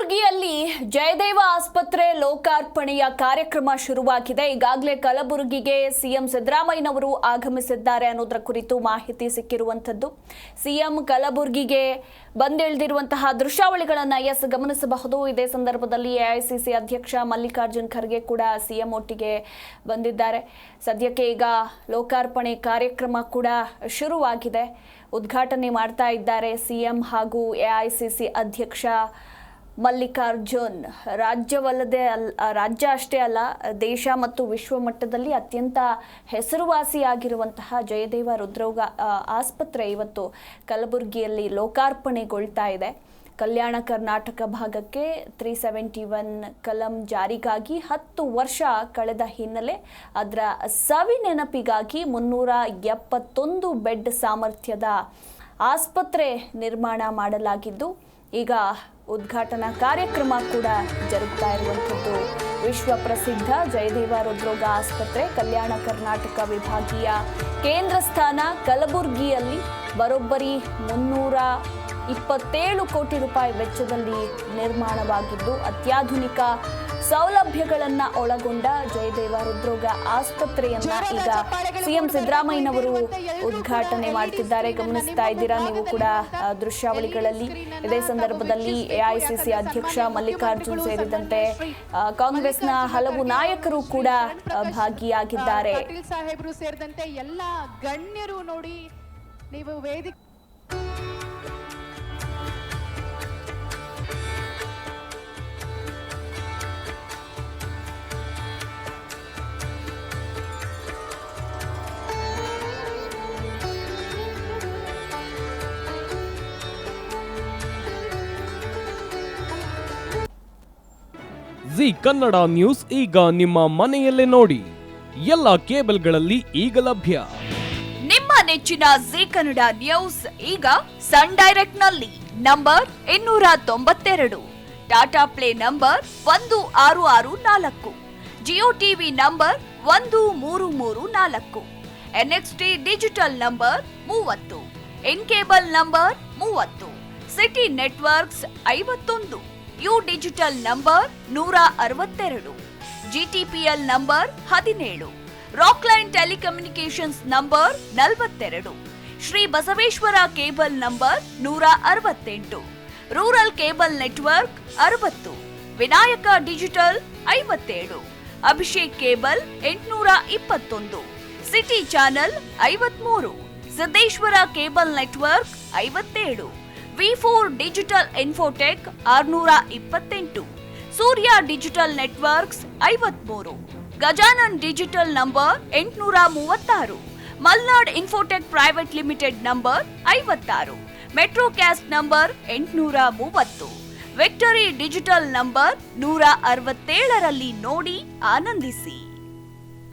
ಕಲಬುರಗಿಯಲ್ಲಿ ಜಯದೇವ ಆಸ್ಪತ್ರೆ ಲೋಕಾರ್ಪಣೆಯ ಕಾರ್ಯಕ್ರಮ ಶುರುವಾಗಿದೆ. ಈಗಾಗಲೇ ಕಲಬುರಗಿಗೆ ಸಿಎಂ ಸಿದ್ದರಾಮಯ್ಯನವರು ಆಗಮಿಸಿದ್ದಾರೆ ಅನ್ನೋದರ ಕುರಿತು ಮಾಹಿತಿ ಸಿಕ್ಕಿರುವಂತದ್ದು. ಸಿಎಂ ಕಲಬುರಗಿಗೆ ಬಂದಿಳಿದಿರುವಂತಹ ದೃಶ್ಯಾವಳಿಗಳನ್ನು ಗಮನಿಸಬಹುದು. ಇದೇ ಸಂದರ್ಭದಲ್ಲಿ ಎಐಸಿಸಿ ಅಧ್ಯಕ್ಷ ಮಲ್ಲಿಕಾರ್ಜುನ್ ಖರ್ಗೆ ಕೂಡ ಸಿಎಂ ಒಟ್ಟಿಗೆ ಬಂದಿದ್ದಾರೆ. ಸದ್ಯಕ್ಕೆ ಈಗ ಲೋಕಾರ್ಪಣೆ ಕಾರ್ಯಕ್ರಮ ಕೂಡ ಶುರುವಾಗಿದೆ. ಉದ್ಘಾಟನೆ ಮಾಡ್ತಾ ಇದ್ದಾರೆ ಸಿಎಂ ಹಾಗೂ ಎಐಸಿಸಿ ಅಧ್ಯಕ್ಷ ಮಲ್ಲಿಕಾರ್ಜುನ್. ರಾಜ್ಯ ಅಷ್ಟೇ ಅಲ್ಲ, ದೇಶ ಮತ್ತು ವಿಶ್ವ ಮಟ್ಟದಲ್ಲಿ ಅತ್ಯಂತ ಹೆಸರುವಾಸಿಯಾಗಿರುವಂತಹ ಜಯದೇವ ಹೃದ್ರೋಗ ಆಸ್ಪತ್ರೆ ಇವತ್ತು ಕಲಬುರಗಿಯಲ್ಲಿ ಲೋಕಾರ್ಪಣೆಗೊಳ್ತಾ ಇದೆ. ಕಲ್ಯಾಣ ಕರ್ನಾಟಕ ಭಾಗಕ್ಕೆ 371 ಕಲಂ ಜಾರಿಗಾಗಿ 10 ವರ್ಷ ಕಳೆದ ಹಿನ್ನೆಲೆ ಅದರ ಸವಿ ನೆನಪಿಗಾಗಿ 371 ಬೆಡ್ ಸಾಮರ್ಥ್ಯದ ಆಸ್ಪತ್ರೆ ನಿರ್ಮಾಣ ಮಾಡಲಾಗಿದ್ದು, ಈಗ ಉದ್ಘಾಟನಾ ಕಾರ್ಯಕ್ರಮ ಕೂಡ ಜರುಗ್ತಾ ಇರುವಂಥದ್ದು. ವಿಶ್ವ ಪ್ರಸಿದ್ಧ ಜಯದೇವ ಹೃದ್ರೋಗ ಆಸ್ಪತ್ರೆ ಕಲ್ಯಾಣ ಕರ್ನಾಟಕ ವಿಭಾಗೀಯ ಕೇಂದ್ರ ಸ್ಥಾನ ಕಲಬುರಗಿಯಲ್ಲಿ ಬರೋಬ್ಬರಿ 327 ಕೋಟಿ ರೂಪಾಯಿ ವೆಚ್ಚದಲ್ಲಿ ನಿರ್ಮಾಣವಾಗಿದ್ದು, ಅತ್ಯಾಧುನಿಕ ಸೌಲಭ್ಯಗಳನ್ನು ಒಳಗೊಂಡ ಜಯದೇವ ಹೃದ್ರೋಗ ಆಸ್ಪತ್ರೆಯನ್ನ ಈಗ ಸಿಎಂ ಸಿದ್ದರಾಮಯ್ಯನವರು ಉದ್ಘಾಟನೆ ಮಾಡ್ತಿದ್ದಾರೆ. ಗಮನಿಸ್ತಾ ಇದ್ದೀರಾ ನೀವು ಕೂಡ ದೃಶ್ಯಾವಳಿಗಳಲ್ಲಿ. ಇದೇ ಸಂದರ್ಭದಲ್ಲಿ ಎಐಸಿಸಿ ಅಧ್ಯಕ್ಷ ಮಲ್ಲಿಕಾರ್ಜುನ್ ಸೇರಿದಂತೆ ಕಾಂಗ್ರೆಸ್ನ ಹಲವು ನಾಯಕರು ಕೂಡ ಭಾಗಿಯಾಗಿದ್ದಾರೆ. ಸಾಹೇಬರು ಸೇರಿದಂತೆ ಎಲ್ಲ ಗಣ್ಯರು ನೋಡಿ ನೀವು ವೇದಿಕೆ ಜಿ ಕನ್ನಡ ನ್ಯೂಸ್ ಈಗ ನಿಮ್ಮ ಮನೆಯಲ್ಲೇ ನೋಡಿ. ಎಲ್ಲ ಕೇಬಲ್ಗಳಲ್ಲಿ ಈಗ ಲಭ್ಯ. ನಿಮ್ಮ ನೆಚ್ಚಿನ ಜಿ ಕನ್ನಡ ನ್ಯೂಸ್ ಈಗ ಸನ್ ಡೈರೆಕ್ಟ್ ನಲ್ಲಿ number 292, Tata play number 1664, Jio TV number 1334, NXT digital number 30, in cable number 30, city networks 51, U digital number 162, GTPL number 17, Rockline telecommunications number 42, Shri Basaveshwara cable number 168, rural cable network 60, Vinayaka digital 57, Abhishek cable 821, city channel 53, Siddeshwara cable network 57, V4 digital Infotech 628, Surya digital networks 53, Gajanan digital number 836, Malnad infotech private limited number 56, Metrocast number 830, Victory digital number 167ರಲ್ಲಿ ನೋಡಿ ಆನಂದಿಸಿ.